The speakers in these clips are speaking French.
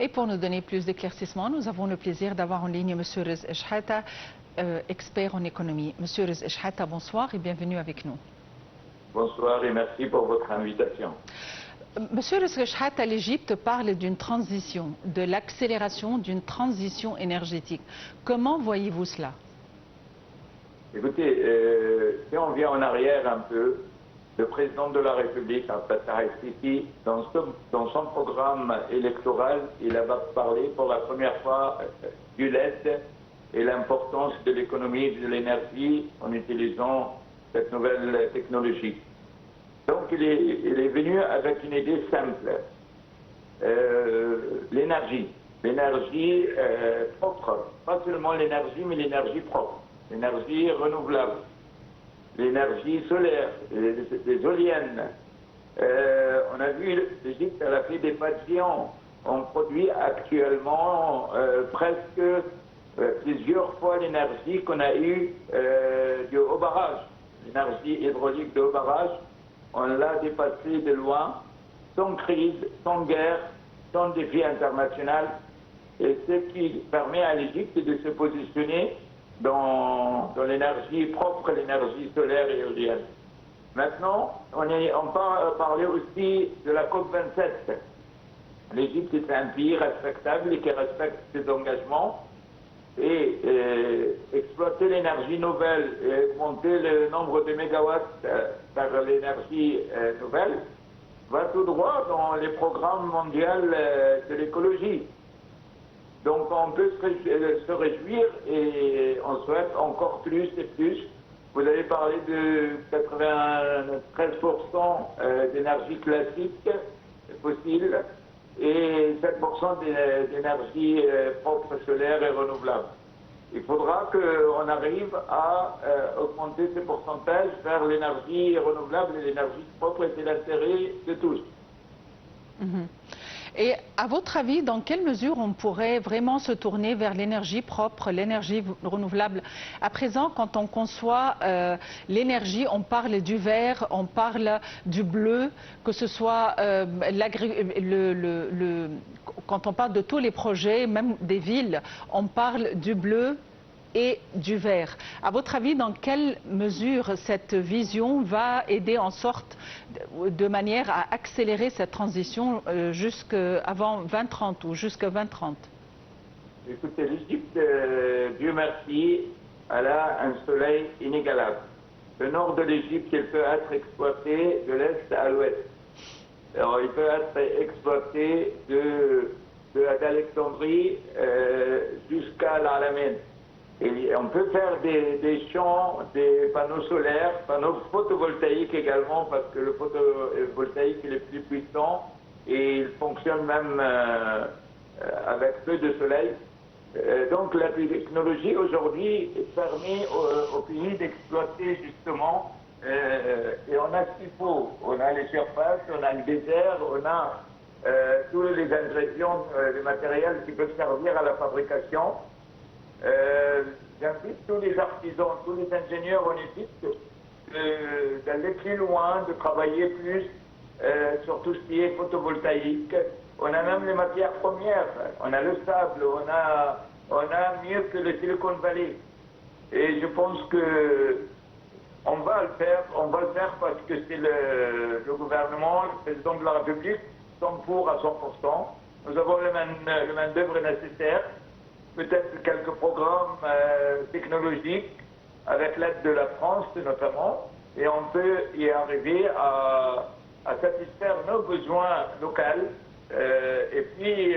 Et pour nous donner plus d'éclaircissements, nous avons le plaisir d'avoir en ligne M. Rizk Chehata, expert en économie. M. Rizk Chehata, bonsoir et bienvenue avec nous. Bonsoir et merci pour votre invitation. Monsieur Rizk Chehata, l'Égypte parle d'une transition, de l'accélération d'une transition énergétique. Comment voyez-vous cela? Écoutez, si on vient en arrière un peu, le président de la République, Abdel Fattah el-Sisi, dans son programme électoral, il a parlé pour la première fois du LED et l'importance de l'économie de l'énergie en utilisant cette nouvelle technologie. Donc il est venu avec une idée simple, l'énergie propre, pas seulement l'énergie, mais l'énergie propre, l'énergie renouvelable, l'énergie solaire, les éoliennes. On a vu, l'Égypte, elle a fait des pas de géant. On produit actuellement presque plusieurs fois l'énergie qu'on a eue du haut barrage, l'énergie hydraulique de haut barrage. On l'a dépassé de loin, sans crise, sans guerre, sans défi international. Et ce qui permet à l'Égypte de se positionner dans l'énergie propre, l'énergie solaire et éolienne. Maintenant, on peut parler aussi de la COP27. L'Égypte est un pays respectable et qui respecte ses engagements. Et exploiter l'énergie nouvelle et augmenter le nombre de mégawatts vers l'énergie nouvelle va tout droit dans les programmes mondiaux de l'écologie. Donc on peut se réjouir et on souhaite encore plus et plus. Vous avez parlé de 93% d'énergie classique fossile et 7% d'énergie propre solaire et renouvelable. Il faudra qu'on arrive à augmenter ces pourcentages vers l'énergie renouvelable et l'énergie propre, et c'est l'intérêt de tous. Et à votre avis, dans quelle mesure on pourrait vraiment se tourner vers l'énergie propre, l'énergie renouvelable? À présent, quand on conçoit l'énergie, on parle du vert, on parle du bleu, que ce soit quand on parle de tous les projets, même des villes, on parle du bleu et du vert. À votre avis, dans quelle mesure cette vision va aider en sorte de manière à accélérer cette transition jusqu'avant 2030 ou jusqu'à 2030? Écoutez, l'Égypte, Dieu merci, elle a un soleil inégalable. Le nord de l'Égypte, il peut être exploité de l'est à l'ouest. Alors, il peut être exploité d'Alexandrie jusqu'à l'Alamène. Et on peut faire des champs, des panneaux solaires, panneaux photovoltaïques également, parce que le photovoltaïque il est plus puissant et il fonctionne même avec peu de soleil. Donc la technologie aujourd'hui permet au pays d'exploiter justement, et on a ce qu'il faut. On a les surfaces, on a le désert, on a tous les ingrédients, les matériels qui peuvent servir à la fabrication. J'invite tous les artisans, tous les ingénieurs en Égypte d'aller plus loin, de travailler plus sur tout ce qui est photovoltaïque. On a même les matières premières, on a le sable, on a mieux que le Silicon Valley. Et je pense que on va le faire parce que c'est le gouvernement, le président de la République sont pour à 100%. Nous avons le main-d'œuvre nécessaire. Peut-être quelques programmes technologiques avec l'aide de la France notamment, et on peut y arriver à satisfaire nos besoins locaux et puis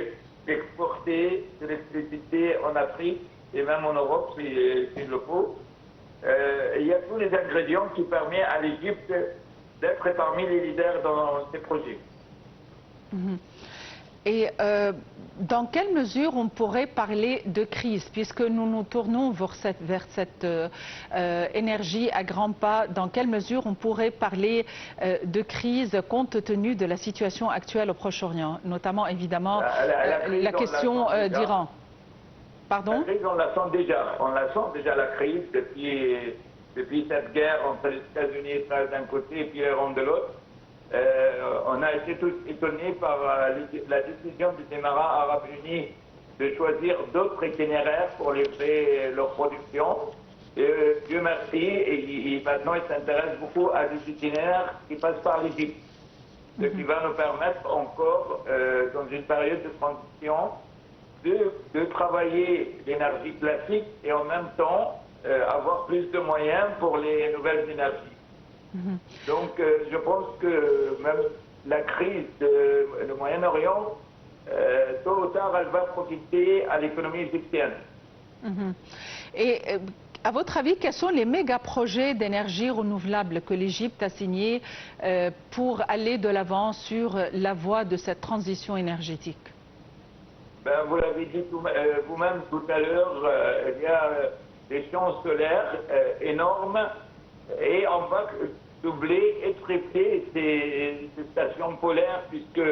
exporter de l'électricité en Afrique et même en Europe s'il le faut. Il y a tous les ingrédients qui permettent à l'Égypte d'être parmi les leaders dans ces projets. Et dans quelle mesure on pourrait parler de crise, puisque nous nous tournons vers cette énergie à grands pas, dans quelle mesure on pourrait parler de crise compte tenu de la situation actuelle au Proche-Orient, notamment évidemment la question d'Iran? Pardon? La crise, on la sent déjà la crise depuis cette guerre entre les États-Unis et Israël d'un côté et puis l'Iran de l'autre. On a été tous étonnés par la décision des Émirats arabes unis de choisir d'autres itinéraires pour livrer leur production. Dieu merci, et maintenant ils s'intéressent beaucoup à des itinéraires qui passent par l'Égypte. Ce qui va nous permettre encore, dans une période de transition, de travailler l'énergie classique et en même temps avoir plus de moyens pour les nouvelles énergies. Donc je pense que même la crise du Moyen-Orient, tôt ou tard, elle va profiter à l'économie égyptienne. Et à votre avis, quels sont les méga-projets d'énergie renouvelable que l'Égypte a signés pour aller de l'avant sur la voie de cette transition énergétique? Ben, vous l'avez dit vous-même tout à l'heure, il y a des champs solaires énormes et on va doubler et tripler ces stations polaires, puisque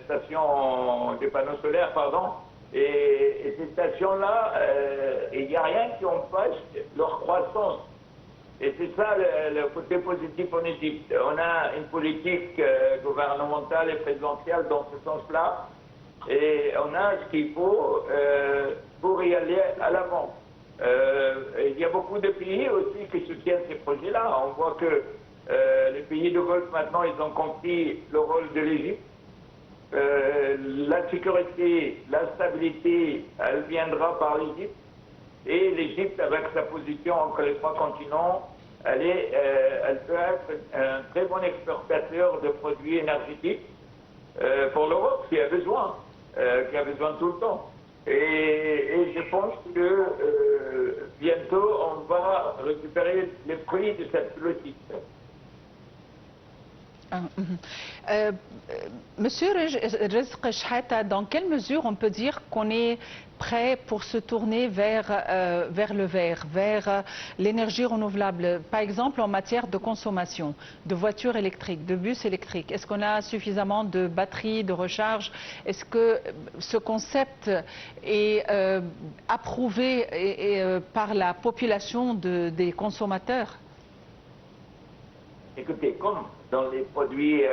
stations des panneaux solaires, pardon, et ces stations-là, il n'y a rien qui empêche leur croissance. Et c'est ça le côté positif en Égypte. On a une politique gouvernementale et présidentielle dans ce sens-là, et on a ce qu'il faut pour y aller à l'avant. Il y a beaucoup de pays aussi qui soutiennent ces projets-là. On voit que les pays de Golfe maintenant, ils ont compris le rôle de l'Égypte. La sécurité, la stabilité, elle viendra par l'Égypte. Et l'Égypte, avec sa position entre les trois continents, elle peut être un très bon exportateur de produits énergétiques pour l'Europe, qui a besoin tout le temps. Et je pense que bientôt, on va récupérer les fruits de cette politique. Monsieur Rizk Chehata, dans quelle mesure on peut dire qu'on est prêt pour se tourner vers le vert, vers l'énergie renouvelable, par exemple en matière de consommation, de voitures électriques, de bus électriques? Est-ce qu'on a suffisamment de batteries, de recharge? Est-ce que ce concept est approuvé par la population des consommateurs? Écoutez, comme dans les produits,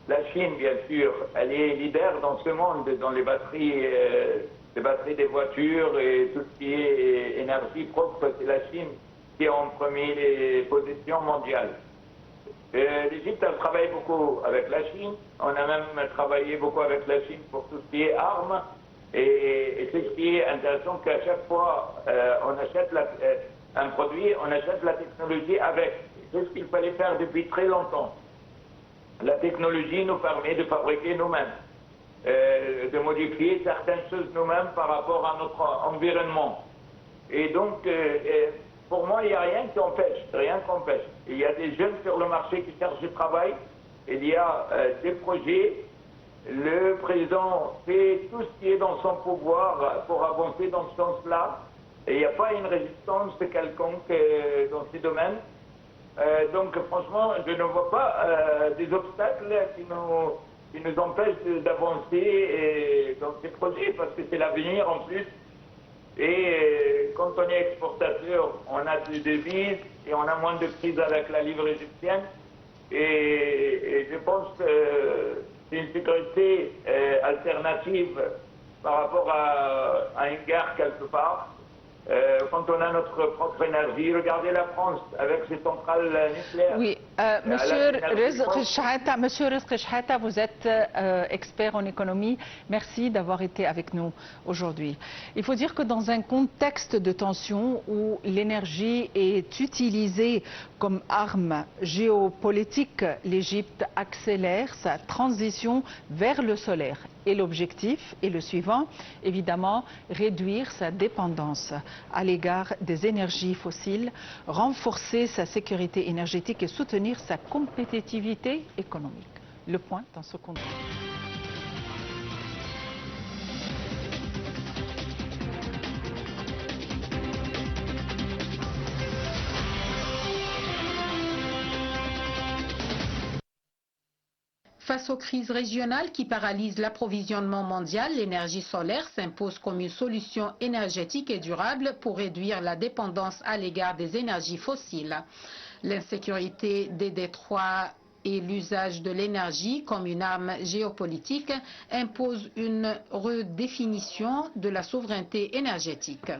la Chine, bien sûr, elle est leader dans ce monde, dans les batteries des voitures et tout ce qui est énergie propre, c'est la Chine qui est en première position mondiale. L'Égypte, elle travaille beaucoup avec la Chine. On a même travaillé beaucoup avec la Chine pour tout ce qui est armes. Et c'est ce qui est intéressant, qu'à chaque fois on achète un produit, on achète la technologie avec. C'est ce qu'il fallait faire depuis très longtemps. La technologie nous permet de fabriquer nous-mêmes, de modifier certaines choses nous-mêmes par rapport à notre environnement. Et donc, pour moi, il n'y a rien qui empêche, Il y a des jeunes sur le marché qui cherchent du travail, il y a des projets. Le président fait tout ce qui est dans son pouvoir pour avancer dans ce sens-là. Et il n'y a pas une résistance quelconque dans ces domaines. Donc franchement, je ne vois pas des obstacles qui nous empêchent d'avancer dans ces projets, parce que c'est l'avenir en plus. Et quand on est exportateur, on a des devises et on a moins de crise avec la livre égyptienne. Et je pense que c'est une sécurité alternative par rapport à une guerre quelque part. Quand on a notre propre énergie, regardez la France avec ses centrales nucléaires. Oui, Monsieur Rizk Chehata, vous êtes expert en économie. Merci d'avoir été avec nous aujourd'hui. Il faut dire que dans un contexte de tension où l'énergie est utilisée comme arme géopolitique, l'Égypte accélère sa transition vers le solaire. Et l'objectif est le suivant, évidemment, réduire sa dépendance à l'égard des énergies fossiles, renforcer sa sécurité énergétique et soutenir sa compétitivité économique. Le point dans ce contexte. Face aux crises régionales qui paralysent l'approvisionnement mondial, l'énergie solaire s'impose comme une solution énergétique et durable pour réduire la dépendance à l'égard des énergies fossiles. L'insécurité des détroits et l'usage de l'énergie comme une arme géopolitique imposent une redéfinition de la souveraineté énergétique.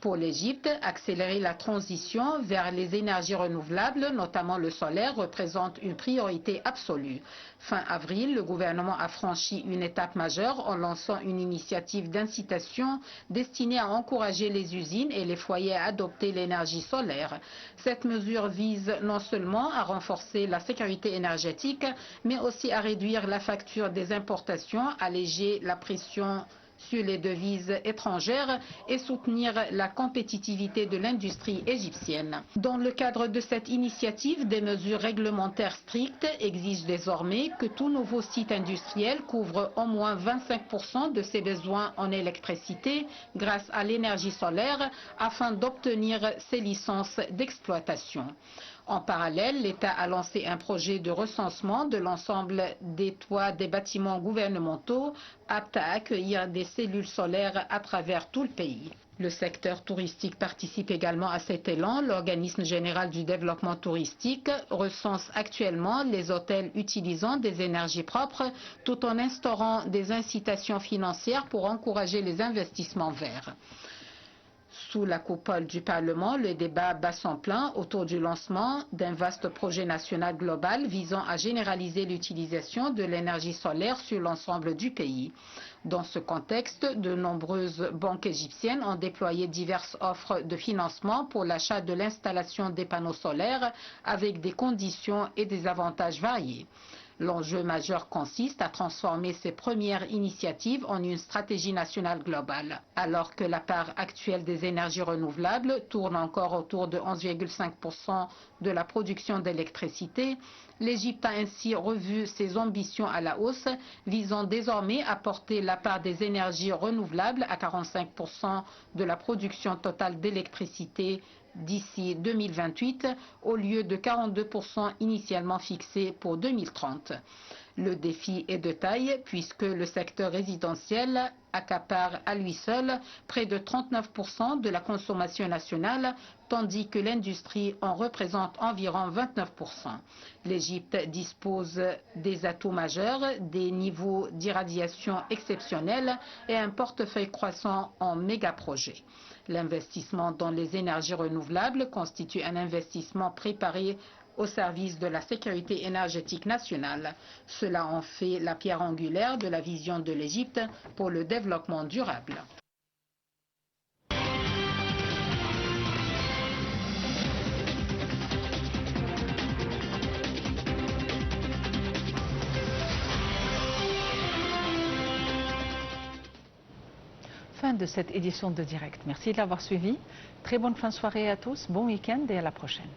Pour l'Égypte, accélérer la transition vers les énergies renouvelables, notamment le solaire, représente une priorité absolue. Fin avril, le gouvernement a franchi une étape majeure en lançant une initiative d'incitation destinée à encourager les usines et les foyers à adopter l'énergie solaire. Cette mesure vise non seulement à renforcer la sécurité énergétique, mais aussi à réduire la facture des importations, alléger la pression sur les devises étrangères et soutenir la compétitivité de l'industrie égyptienne. Dans le cadre de cette initiative, des mesures réglementaires strictes exigent désormais que tout nouveau site industriel couvre au moins 25% de ses besoins en électricité grâce à l'énergie solaire afin d'obtenir ses licences d'exploitation. En parallèle, l'État a lancé un projet de recensement de l'ensemble des toits des bâtiments gouvernementaux aptes à accueillir des cellules solaires à travers tout le pays. Le secteur touristique participe également à cet élan. L'Organisme général du développement touristique recense actuellement les hôtels utilisant des énergies propres tout en instaurant des incitations financières pour encourager les investissements verts. Sous la coupole du Parlement, le débat bat son plein autour du lancement d'un vaste projet national global visant à généraliser l'utilisation de l'énergie solaire sur l'ensemble du pays. Dans ce contexte, de nombreuses banques égyptiennes ont déployé diverses offres de financement pour l'achat de l'installation des panneaux solaires avec des conditions et des avantages variés. L'enjeu majeur consiste à transformer ces premières initiatives en une stratégie nationale globale. Alors que la part actuelle des énergies renouvelables tourne encore autour de 11,5% de la production d'électricité, l'Égypte a ainsi revu ses ambitions à la hausse, visant désormais à porter la part des énergies renouvelables à 45% de la production totale d'électricité d'ici 2028 au lieu de 42% initialement fixé pour 2030. Le défi est de taille puisque le secteur résidentiel accapare à lui seul près de 39% de la consommation nationale, tandis que l'industrie en représente environ 29%. L'Égypte dispose des atouts majeurs, des niveaux d'irradiation exceptionnels et un portefeuille croissant en mégaprojets. L'investissement dans les énergies renouvelables constitue un investissement préparé au service de la sécurité énergétique nationale. Cela en fait la pierre angulaire de la vision de l'Égypte pour le développement durable. Fin de cette édition de Direct. Merci de l'avoir suivi. Très bonne fin de soirée à tous, bon week-end et à la prochaine.